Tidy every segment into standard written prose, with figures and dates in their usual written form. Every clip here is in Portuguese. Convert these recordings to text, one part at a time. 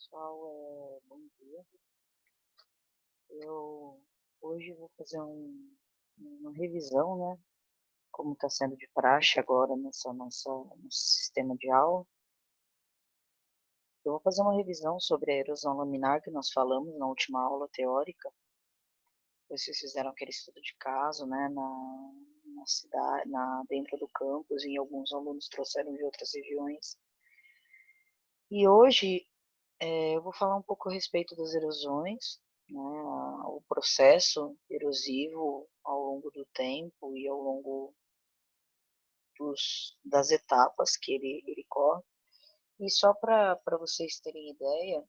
Pessoal, bom dia. Eu hoje vou fazer uma revisão, né? Como está sendo de praxe agora nosso sistema de aula. Eu vou fazer uma revisão sobre a erosão laminar que nós falamos na última aula teórica. Vocês fizeram aquele estudo de caso, né? Na cidade, dentro do campus, e alguns alunos trouxeram de outras regiões. E hoje eu vou falar um pouco a respeito das erosões, né, o processo erosivo ao longo do tempo e ao longo das etapas que ele corre. E só para vocês terem ideia,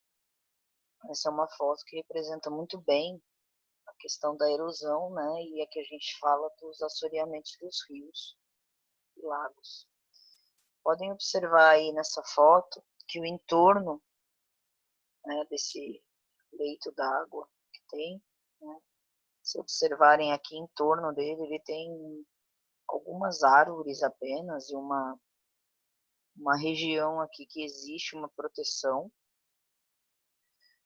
essa é uma foto que representa muito bem a questão da erosão, né, e aqui a gente fala dos assoreamentos dos rios e lagos. Podem observar aí nessa foto que o entorno, né, desse leito d'água que tem, né, se observarem aqui em torno dele, ele tem algumas árvores apenas e uma região aqui que existe uma proteção,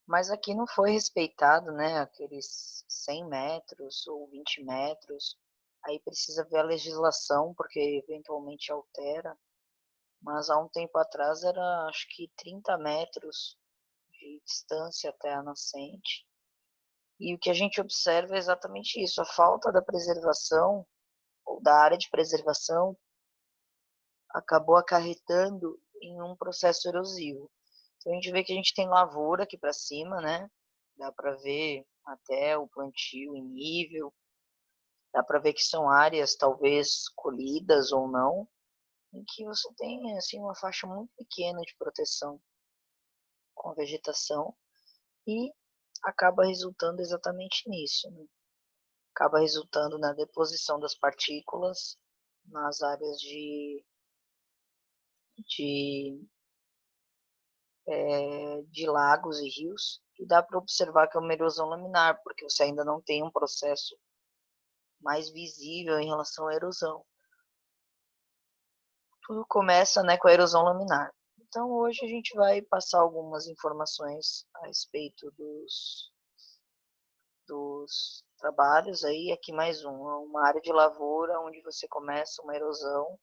mas aqui não foi respeitado, né, aqueles 100 metros ou 20 metros, aí precisa ver a legislação, porque eventualmente altera, mas há um tempo atrás era, acho que 30 metros de distância até a nascente, e o que a gente observa é exatamente isso, a falta da preservação ou da área de preservação acabou acarretando em um processo erosivo. Então a gente vê que a gente tem lavoura aqui para cima, né? Dá para ver até o plantio em nível, dá para ver que são áreas talvez colhidas ou não, em que você tem assim uma faixa muito pequena de proteção com a vegetação e acaba resultando exatamente nisso, né? Acaba resultando na deposição das partículas nas áreas de de lagos e rios, e dá para observar que é uma erosão laminar, porque você ainda não tem um processo mais visível em relação à erosão. Tudo começa, né, com a erosão laminar. Então, hoje a gente vai passar algumas informações a respeito dos trabalhos aí. Aqui mais uma área de lavoura onde você começa uma erosão.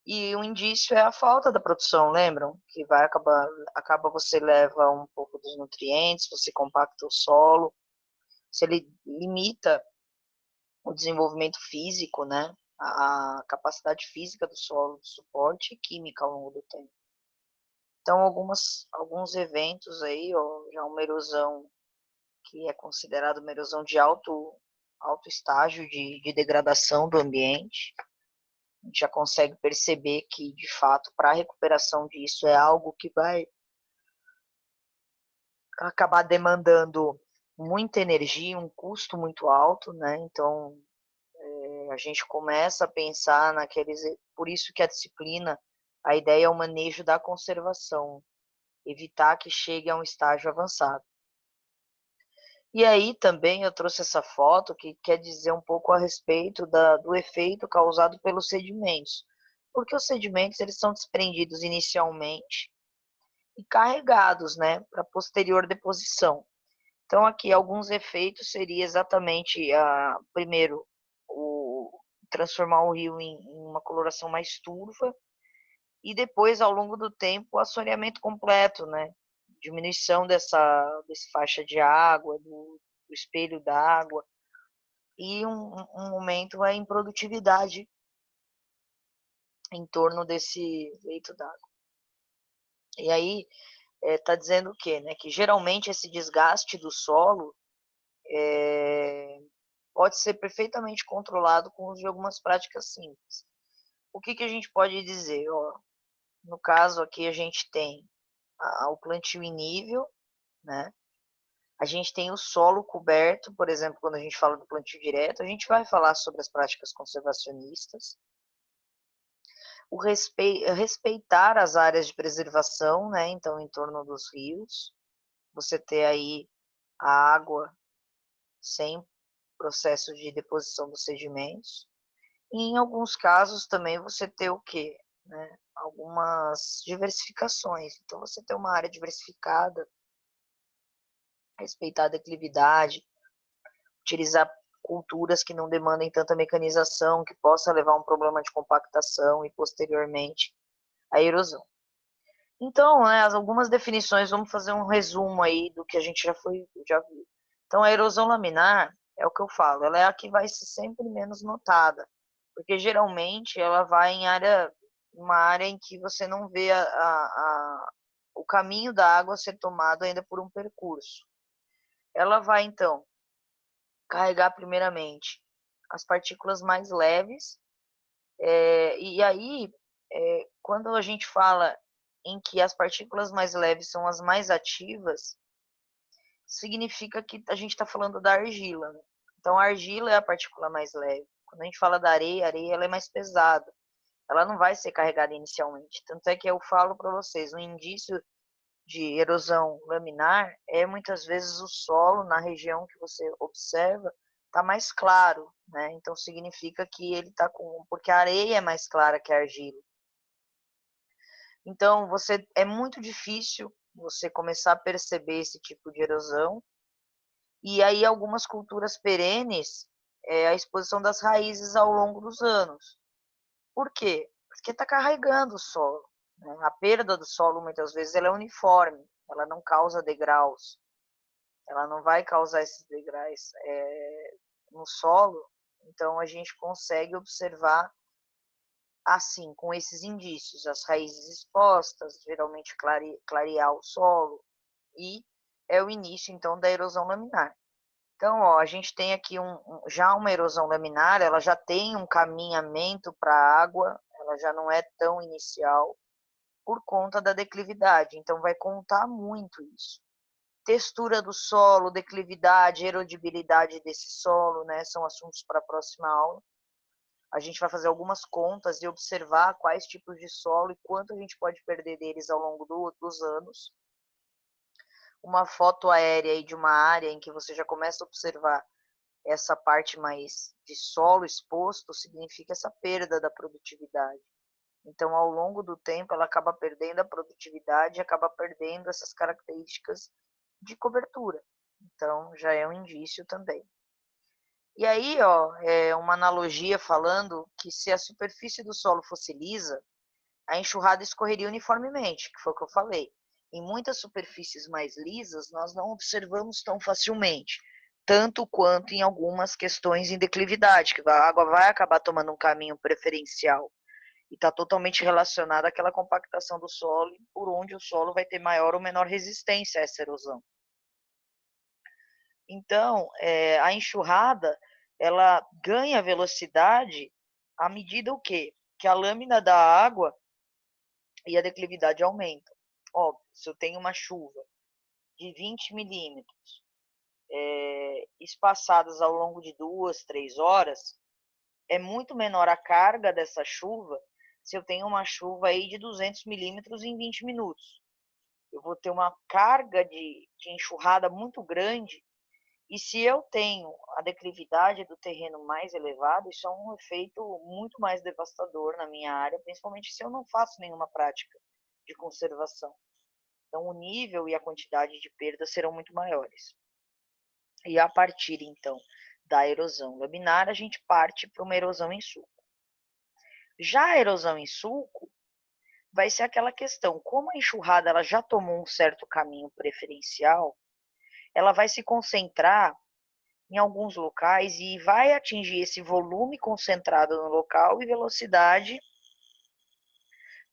E o indício é a falta da produção, lembram? Que acaba você leva um pouco dos nutrientes, você compacta o solo, se ele limita o desenvolvimento físico, né? A capacidade física do solo de suporte e química ao longo do tempo. Então, alguns eventos aí, ó, já uma erosão que é considerada uma erosão de alto estágio de degradação do ambiente. A gente já consegue perceber que, de fato, para a recuperação disso é algo que vai acabar demandando muita energia, um custo muito alto, né? Então, a gente começa a pensar naqueles... Por isso que a disciplina, a ideia é o manejo da conservação, evitar que chegue a um estágio avançado. E aí também eu trouxe essa foto que quer dizer um pouco a respeito do efeito causado pelos sedimentos. Porque os sedimentos eles são desprendidos inicialmente e carregados, né, para posterior deposição. Então aqui alguns efeitos seria exatamente primeiro transformar o rio em uma coloração mais turva e depois ao longo do tempo o assoreamento completo, né, diminuição desse faixa de água, do espelho d'água e um aumento em produtividade em torno desse leito d'água. E aí está dizendo o quê? Né? Que geralmente esse desgaste do solo pode ser perfeitamente controlado com o uso de algumas práticas simples. O que a gente pode dizer? Ó, no caso aqui a gente tem o plantio em nível, né? A gente tem o solo coberto, por exemplo, quando a gente fala do plantio direto, a gente vai falar sobre as práticas conservacionistas. Respeitar as áreas de preservação, né? Então, em torno dos rios, você ter aí a água sem processo de deposição dos sedimentos. E em alguns casos também você ter o quê? né, algumas diversificações. Então, você ter uma área diversificada, respeitar a declividade, utilizar culturas que não demandem tanta mecanização, que possa levar a um problema de compactação e posteriormente a erosão. Então, né, algumas definições, vamos fazer um resumo aí do que a gente já viu. Então, a erosão laminar, é o que eu falo, ela é a que vai ser sempre menos notada, porque geralmente ela vai uma área em que você não vê o caminho da água ser tomado ainda por um percurso. Ela vai, então, carregar primeiramente as partículas mais leves, e aí, quando a gente fala em que as partículas mais leves são as mais ativas, significa que a gente está falando da argila, né? Então, a argila é a partícula mais leve. Quando a gente fala da areia, a areia ela é mais pesada. Ela não vai ser carregada inicialmente. Tanto é que eu falo para vocês, um indício de erosão laminar é muitas vezes o solo na região que você observa está mais claro, né? Então significa que ele está porque a areia é mais clara que a argila. Então é muito difícil você começar a perceber esse tipo de erosão. E aí algumas culturas perenes, a exposição das raízes ao longo dos anos. Por quê? Porque está carregando o solo, né? A perda do solo muitas vezes ela é uniforme, ela não causa degraus, ela não vai causar esses degraus no solo. Então a gente consegue observar assim, com esses indícios, as raízes expostas, geralmente clarear o solo, e é o início então da erosão laminar. Então, ó, a gente tem aqui já uma erosão laminar, ela já tem um caminhamento para a água, ela já não é tão inicial, por conta da declividade. Então, vai contar muito isso. Textura do solo, declividade, erodibilidade desse solo, né, são assuntos para a próxima aula. A gente vai fazer algumas contas e observar quais tipos de solo e quanto a gente pode perder deles ao longo dos anos. Uma foto aérea aí de uma área em que você já começa a observar essa parte mais de solo exposto, significa essa perda da produtividade. Então, ao longo do tempo, ela acaba perdendo a produtividade e acaba perdendo essas características de cobertura. Então, já é um indício também. E aí, ó, é uma analogia falando que se a superfície do solo fosse lisa, a enxurrada escorreria uniformemente, que foi o que eu falei. Em muitas superfícies mais lisas, nós não observamos tão facilmente, tanto quanto em algumas questões em declividade, que a água vai acabar tomando um caminho preferencial e está totalmente relacionada àquela compactação do solo, por onde o solo vai ter maior ou menor resistência a essa erosão. Então, a enxurrada, ela ganha velocidade à medida o quê? Que a lâmina da água e a declividade aumentam. Óbvio, se eu tenho uma chuva de 20 milímetros espaçadas ao longo de 2, 3 horas, é muito menor a carga dessa chuva se eu tenho uma chuva aí de 200 milímetros em 20 minutos. Eu vou ter uma carga de enxurrada muito grande. E se eu tenho a declividade do terreno mais elevada, isso é um efeito muito mais devastador na minha área, principalmente se eu não faço nenhuma prática de conservação. Então, o nível e a quantidade de perdas serão muito maiores. E a partir, então, da erosão laminar, a gente parte para uma erosão em sulco. Já a erosão em sulco vai ser aquela questão, como a enxurrada ela já tomou um certo caminho preferencial, ela vai se concentrar em alguns locais e vai atingir esse volume concentrado no local e velocidade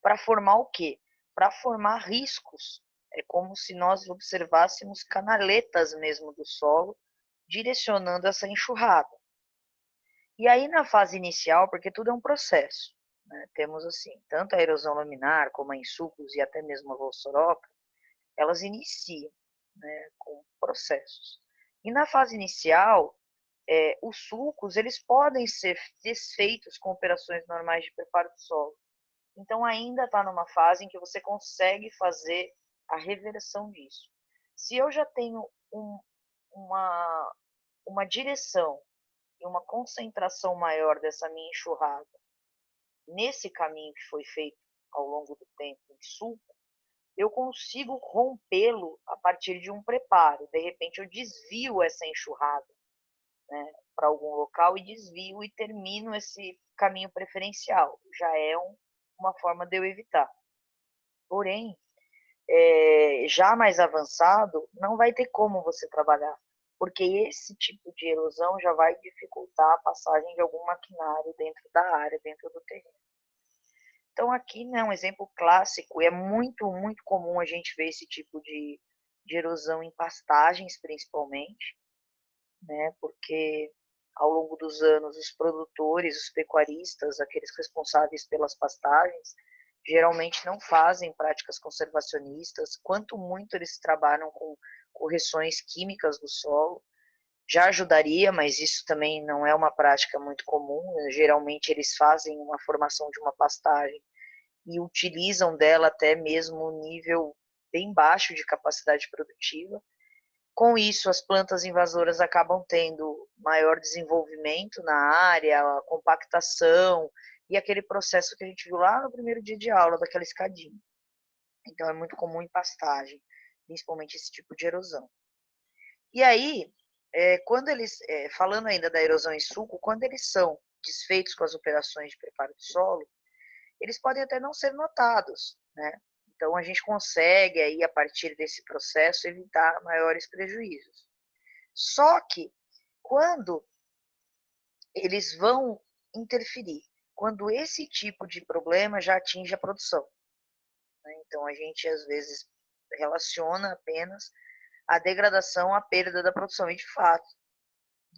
para formar o quê? Para formar riscos. É como se nós observássemos canaletas mesmo do solo direcionando essa enxurrada. E aí na fase inicial, porque tudo é um processo, né? Temos assim, tanto a erosão laminar como a em sulcos e até mesmo a vossoroca, elas iniciam, né, com processos. E na fase inicial, os sulcos eles podem ser desfeitos com operações normais de preparo do solo. Então ainda está numa fase em que você consegue fazer a reversão disso. Se eu já tenho uma, uma direção e uma concentração maior dessa minha enxurrada nesse caminho que foi feito ao longo do tempo em sulco, eu consigo rompê-lo a partir de um preparo. De repente eu desvio essa enxurrada, né, para algum local e desvio e termino esse caminho preferencial. Já é uma forma de eu evitar. Porém, já mais avançado, não vai ter como você trabalhar, porque esse tipo de erosão já vai dificultar a passagem de algum maquinário dentro da área, dentro do terreno. Então aqui, né, um exemplo clássico, e é muito, muito comum a gente ver esse tipo de erosão em pastagens, principalmente, né, porque ao longo dos anos os produtores, os pecuaristas, aqueles responsáveis pelas pastagens, geralmente não fazem práticas conservacionistas, quanto muito eles trabalham com correções químicas do solo, já ajudaria, mas isso também não é uma prática muito comum, geralmente eles fazem uma formação de uma pastagem e utilizam dela até mesmo um nível bem baixo de capacidade produtiva. Com isso, as plantas invasoras acabam tendo maior desenvolvimento na área, a compactação e aquele processo que a gente viu lá no primeiro dia de aula, daquela escadinha. Então, é muito comum em pastagem, principalmente esse tipo de erosão. E aí, quando eles, falando ainda da erosão em sulco, quando eles são desfeitos com as operações de preparo de solo, eles podem até não ser notados, né? Então, a gente consegue, aí, a partir desse processo, evitar maiores prejuízos. Só que, quando eles vão interferir, quando esse tipo de problema já atinge a produção, né? Então, a gente, às vezes, relaciona apenas a degradação à perda da produção, e de fato,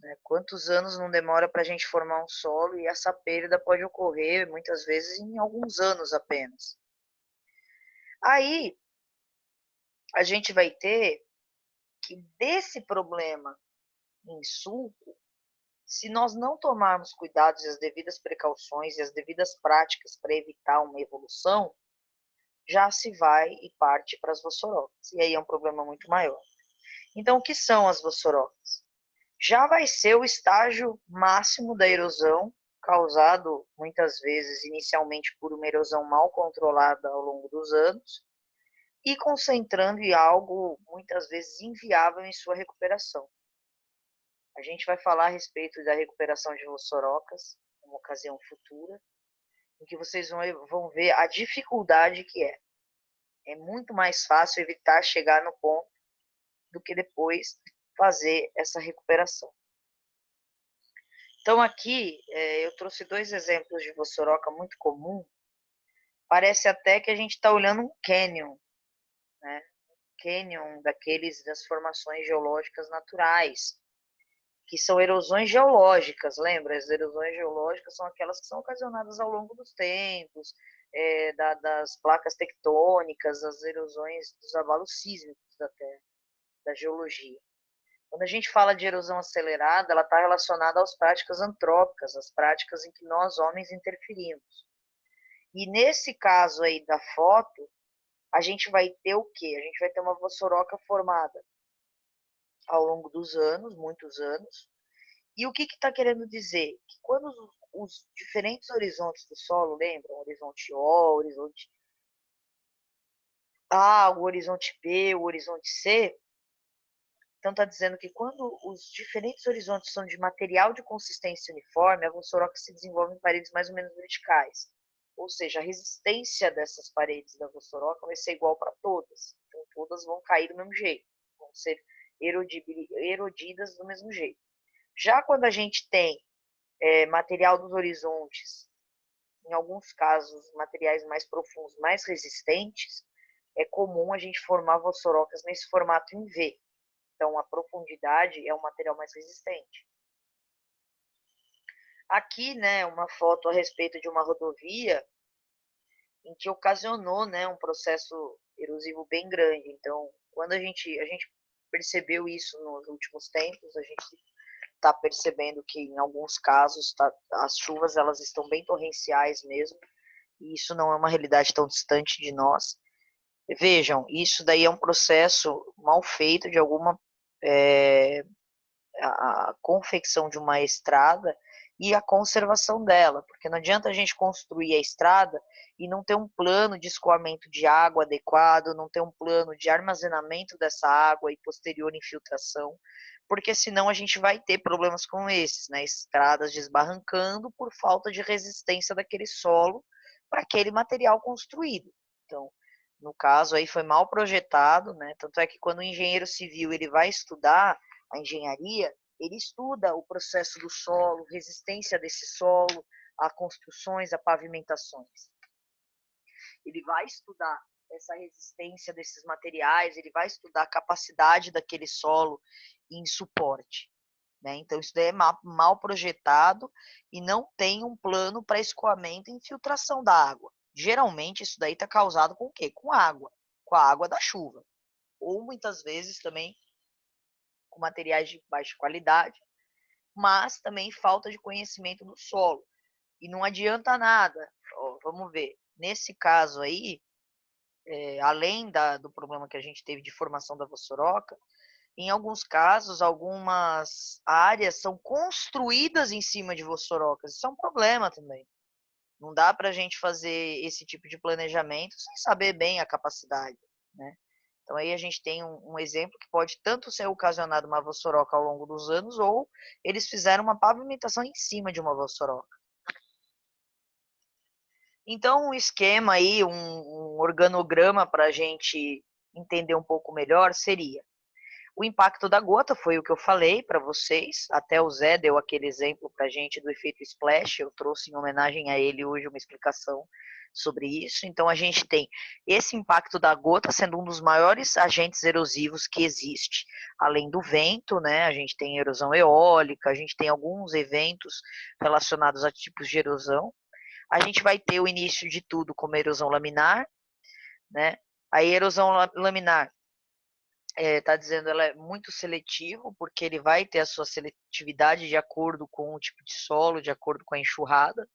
né, quantos anos não demora para a gente formar um solo e essa perda pode ocorrer, muitas vezes, em alguns anos apenas. Aí, a gente vai ter que desse problema em sulco, se nós não tomarmos cuidados e as devidas precauções e as devidas práticas para evitar uma evolução, já se vai e parte para as vossorocas. E aí é um problema muito maior. Então, o que são as vossorocas? Já vai ser o estágio máximo da erosão, causado muitas vezes inicialmente por uma erosão mal controlada ao longo dos anos, e concentrando em algo muitas vezes inviável em sua recuperação. A gente vai falar a respeito da recuperação de vossorocas, em uma ocasião futura, em que vocês vão ver a dificuldade que é. É muito mais fácil evitar chegar no ponto do que depois fazer essa recuperação. Então aqui eu trouxe dois exemplos de vossoroca muito comum. Parece até que a gente está olhando um canyon, né? Canyon daqueles das formações geológicas naturais, que são erosões geológicas, lembra? As erosões geológicas são aquelas que são ocasionadas ao longo dos tempos, das placas tectônicas, as erosões dos abalos sísmicos da Terra, da geologia. Quando a gente fala de erosão acelerada, ela está relacionada às práticas antrópicas, às práticas em que nós, homens, interferimos. E nesse caso aí da foto, a gente vai ter o quê? A gente vai ter uma vossoroca formada ao longo dos anos, muitos anos. E o que está querendo dizer? Que quando os diferentes horizontes do solo, lembram? Horizonte O, horizonte A, o horizonte B, o horizonte C, então está dizendo que quando os diferentes horizontes são de material de consistência uniforme, a vossoroca se desenvolve em paredes mais ou menos verticais. Ou seja, a resistência dessas paredes da vossoroca vai ser igual para todas. Então todas vão cair do mesmo jeito, vão ser erodidas do mesmo jeito. Já quando a gente tem material dos horizontes, em alguns casos, materiais mais profundos, mais resistentes, é comum a gente formar vossorocas nesse formato em V. Então, a profundidade é um material mais resistente. Aqui, né, uma foto a respeito de uma rodovia em que ocasionou, né, um processo erosivo bem grande. Então, quando a gente percebeu isso nos últimos tempos, a gente está percebendo que em alguns casos as chuvas elas estão bem torrenciais mesmo, e isso não é uma realidade tão distante de nós. Vejam, isso daí é um processo mal feito de alguma a confecção de uma estrada e a conservação dela, porque não adianta a gente construir a estrada e não ter um plano de escoamento de água adequado, não ter um plano de armazenamento dessa água e posterior infiltração, porque senão a gente vai ter problemas como esses, né? Estradas desbarrancando por falta de resistência daquele solo para aquele material construído. Então, no caso aí foi mal projetado, né? Tanto é que quando o engenheiro civil ele vai estudar a engenharia, ele estuda o processo do solo, resistência desse solo, a construções, a pavimentações. Ele vai estudar essa resistência desses materiais, ele vai estudar a capacidade daquele solo em suporte. Né? Então, isso daí é mal projetado e não tem um plano para escoamento e infiltração da água. Geralmente, isso daí está causado com o quê? Com a água da chuva. Ou muitas vezes também com materiais de baixa qualidade, mas também falta de conhecimento do solo. E não adianta nada. Ó, vamos ver. Nesse caso aí, além do problema que a gente teve de formação da vossoroca, em alguns casos, algumas áreas são construídas em cima de vossorocas. Isso é um problema também. Não dá para a gente fazer esse tipo de planejamento sem saber bem a capacidade, né? Então aí a gente tem um exemplo que pode tanto ser ocasionado uma vossoroca ao longo dos anos, ou eles fizeram uma pavimentação em cima de uma vossoroca. Então um esquema aí, um organograma para a gente entender um pouco melhor seria: o impacto da gota foi o que eu falei para vocês, até o Zé deu aquele exemplo para a gente do efeito splash, eu trouxe em homenagem a ele hoje uma explicação sobre isso. Então a gente tem esse impacto da gota sendo um dos maiores agentes erosivos que existe, além do vento, né? A gente tem erosão eólica, a gente tem alguns eventos relacionados a tipos de erosão. A gente vai ter o início de tudo como erosão laminar, né? A erosão laminar está dizendo ela é muito seletivo, porque ele vai ter a sua seletividade de acordo com o tipo de solo, de acordo com a enxurrada.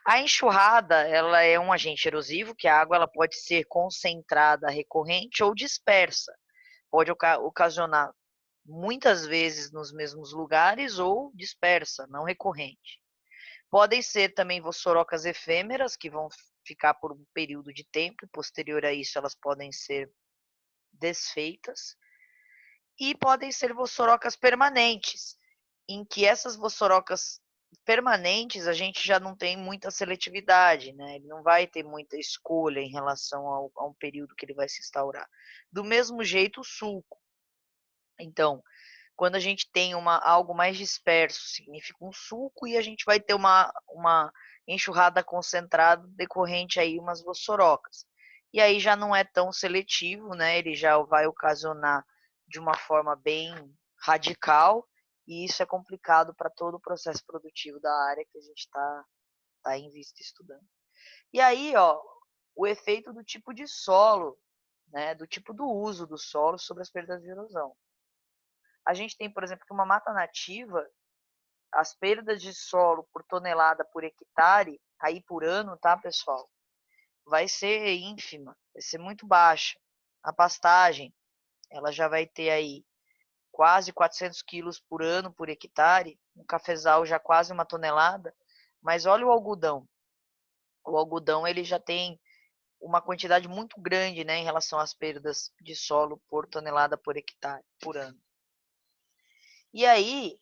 A enxurrada ela é um agente erosivo, que a água ela pode ser concentrada, recorrente ou dispersa. Pode ocasionar muitas vezes nos mesmos lugares ou dispersa, não recorrente. Podem ser também vossorocas efêmeras, que vão ficar por um período de tempo, e posterior a isso elas podem ser desfeitas. E podem ser vossorocas permanentes, em que essas vossorocas permanentes a gente já não tem muita seletividade, né? Ele não vai ter muita escolha em relação a um período que ele vai se instaurar. Do mesmo jeito, o sulco. Então, quando a gente tem algo mais disperso, significa um sulco, e a gente vai ter uma enxurrada concentrada decorrente aí umas vossorocas. E aí já não é tão seletivo, né? Ele já vai ocasionar de uma forma bem radical, e isso é complicado para todo o processo produtivo da área que a gente tá em vista estudando. E aí, ó, o efeito do tipo de solo, né? Do tipo do uso do solo sobre as perdas de erosão. A gente tem, por exemplo, que uma mata nativa, as perdas de solo por tonelada por hectare, aí por ano, tá, pessoal? Vai ser ínfima, vai ser muito baixa. A pastagem, ela já vai ter aí quase 400 quilos por ano por hectare, um cafezal já quase uma tonelada, mas olha o algodão. O algodão ele já tem uma quantidade muito grande, né, em relação às perdas de solo por tonelada por hectare por ano. E aí,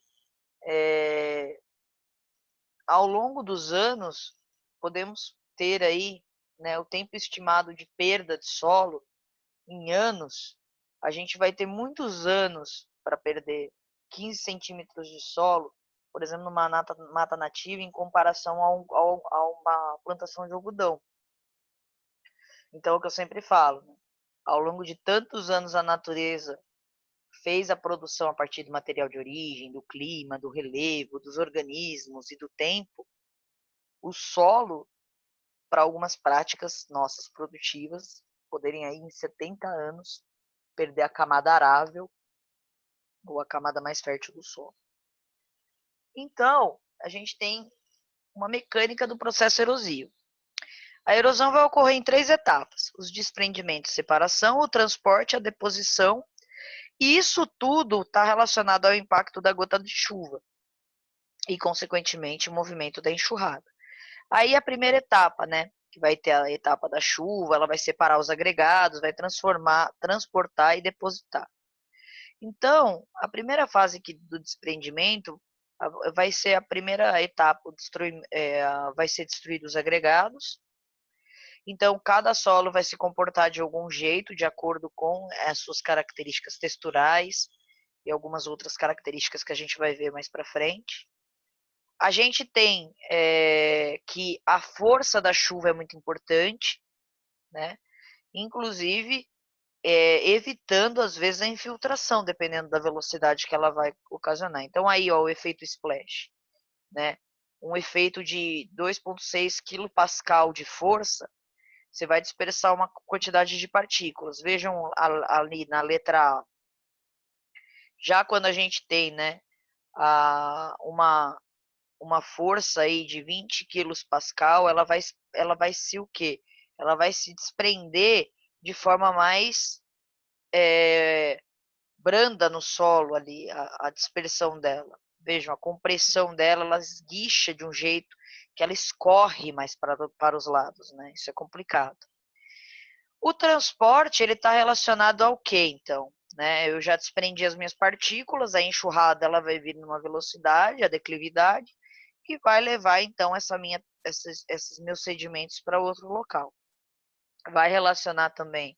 ao longo dos anos, podemos ter aí, né, o tempo estimado de perda de solo em anos, a gente vai ter muitos anos para perder 15 centímetros de solo, por exemplo, numa mata nativa, em comparação a uma plantação de algodão. Então, é o que eu sempre falo, né? Ao longo de tantos anos, a natureza fez a produção a partir do material de origem, do clima, do relevo, dos organismos e do tempo. O solo, para algumas práticas nossas produtivas, poderem aí em 70 anos perder a camada arável ou a camada mais fértil do solo. Então, a gente tem uma mecânica do processo erosivo. A erosão vai ocorrer em 3 etapas: os desprendimentos, separação, o transporte, a deposição. E isso tudo está relacionado ao impacto da gota de chuva. e, consequentemente, o movimento da enxurrada. Aí a primeira etapa, né, que vai ter a etapa da chuva, ela vai separar os agregados, vai transformar, transportar e depositar. Então, a primeira fase do desprendimento vai ser a primeira etapa, vai ser destruídos os agregados. Então, cada solo vai se comportar de algum jeito, de acordo com as suas características texturais e algumas outras características que a gente vai ver mais para frente. A gente tem que a força da chuva é muito importante, né? Inclusive evitando às vezes a infiltração, dependendo da velocidade que ela vai ocasionar. Então aí, ó, o efeito splash, né? Um efeito de 2,6 kPa de força, você vai dispersar uma quantidade de partículas. Vejam ali na letra A. Já quando a gente tem, né, uma força aí de 20 kPa, ela vai se o quê? Ela vai se desprender de forma mais branda no solo ali, a dispersão dela. Vejam, a compressão dela, ela esguicha de um jeito que ela escorre mais para os lados, né? Isso é complicado. O transporte, ele está relacionado ao quê, então? Né? Eu já desprendi as minhas partículas, a enxurrada ela vai vir numa velocidade, a declividade, que vai levar, então, esses meus sedimentos para outro local. Vai relacionar também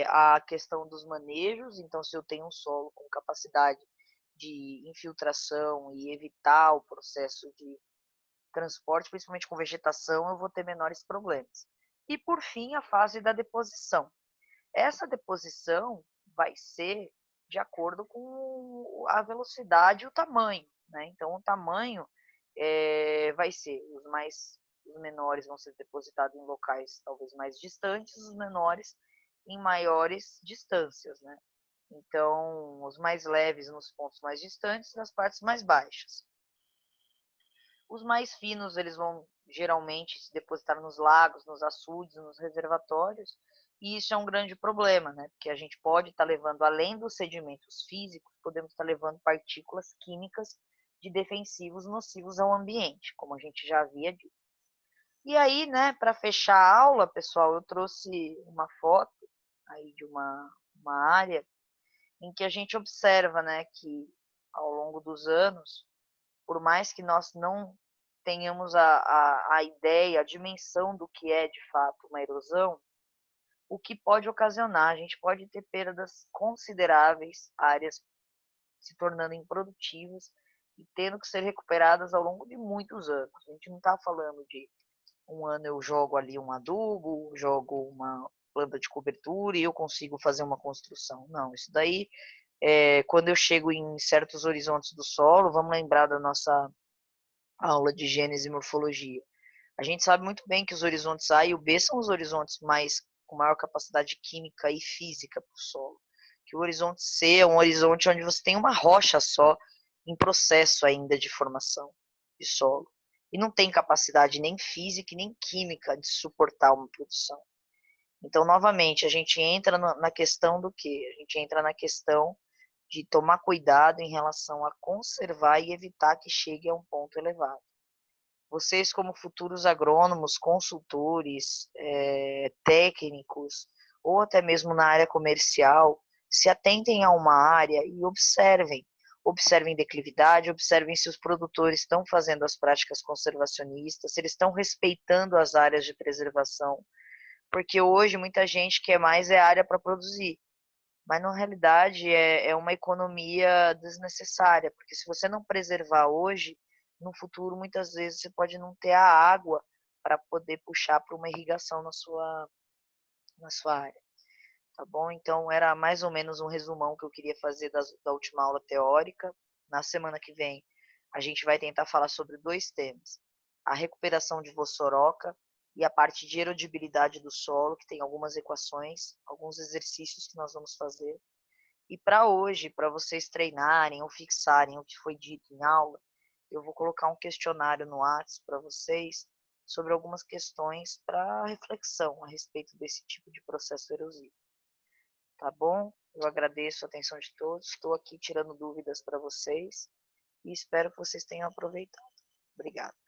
a questão dos manejos, então se eu tenho um solo com capacidade de infiltração e evitar o processo de transporte, principalmente com vegetação, eu vou ter menores problemas. E por fim, a fase da deposição. Essa deposição vai ser de acordo com a velocidade e o tamanho, né? Então o tamanho vai ser os menores vão ser depositados em locais talvez mais distantes, os menores em maiores distâncias, né? Então, os mais leves nos pontos mais distantes, nas partes mais baixas. Os mais finos, eles vão geralmente se depositar nos lagos, nos açudes, nos reservatórios, e isso é um grande problema, né? Porque a gente pode estar levando, além dos sedimentos físicos, podemos estar levando partículas químicas de defensivos nocivos ao ambiente, como a gente já havia dito. E aí, né, para fechar a aula, pessoal, eu trouxe uma foto aí de uma área em que a gente observa, né, que ao longo dos anos, por mais que nós não tenhamos a ideia, a dimensão do que é de fato uma erosão, o que pode ocasionar, a gente pode ter perdas consideráveis, áreas se tornando improdutivas e tendo que ser recuperadas ao longo de muitos anos. A gente não está falando de um ano eu jogo ali um adubo, jogo uma planta de cobertura e eu consigo fazer uma construção. Não, isso daí, quando eu chego em certos horizontes do solo, vamos lembrar da nossa aula de gênese e morfologia. A gente sabe muito bem que os horizontes A e o B são os horizontes com maior capacidade química e física para o solo. Que o horizonte C é um horizonte onde você tem uma rocha só em processo ainda de formação de solo. E não tem capacidade nem física nem química de suportar uma produção. Então, novamente, a gente entra na questão do quê? A gente entra na questão de tomar cuidado em relação a conservar e evitar que chegue a um ponto elevado. Vocês, como futuros agrônomos, consultores, técnicos, ou até mesmo na área comercial, se atentem a uma área e observem. Observem declividade, observem se os produtores estão fazendo as práticas conservacionistas, se eles estão respeitando as áreas de preservação, porque hoje muita gente quer mais área para produzir, mas na realidade é uma economia desnecessária, porque se você não preservar hoje, no futuro muitas vezes você pode não ter a água para poder puxar para uma irrigação na sua área, tá bom? Então era mais ou menos um resumão que eu queria fazer da última aula teórica. Na semana que vem a gente vai tentar falar sobre dois temas: a recuperação de Vossoroka e a parte de erodibilidade do solo, que tem algumas equações, alguns exercícios que nós vamos fazer. E para hoje, para vocês treinarem ou fixarem o que foi dito em aula, eu vou colocar um questionário no WhatsApp para vocês sobre algumas questões para reflexão a respeito desse tipo de processo erosivo. Tá bom? Eu agradeço a atenção de todos. Estou aqui tirando dúvidas para vocês e espero que vocês tenham aproveitado. Obrigada.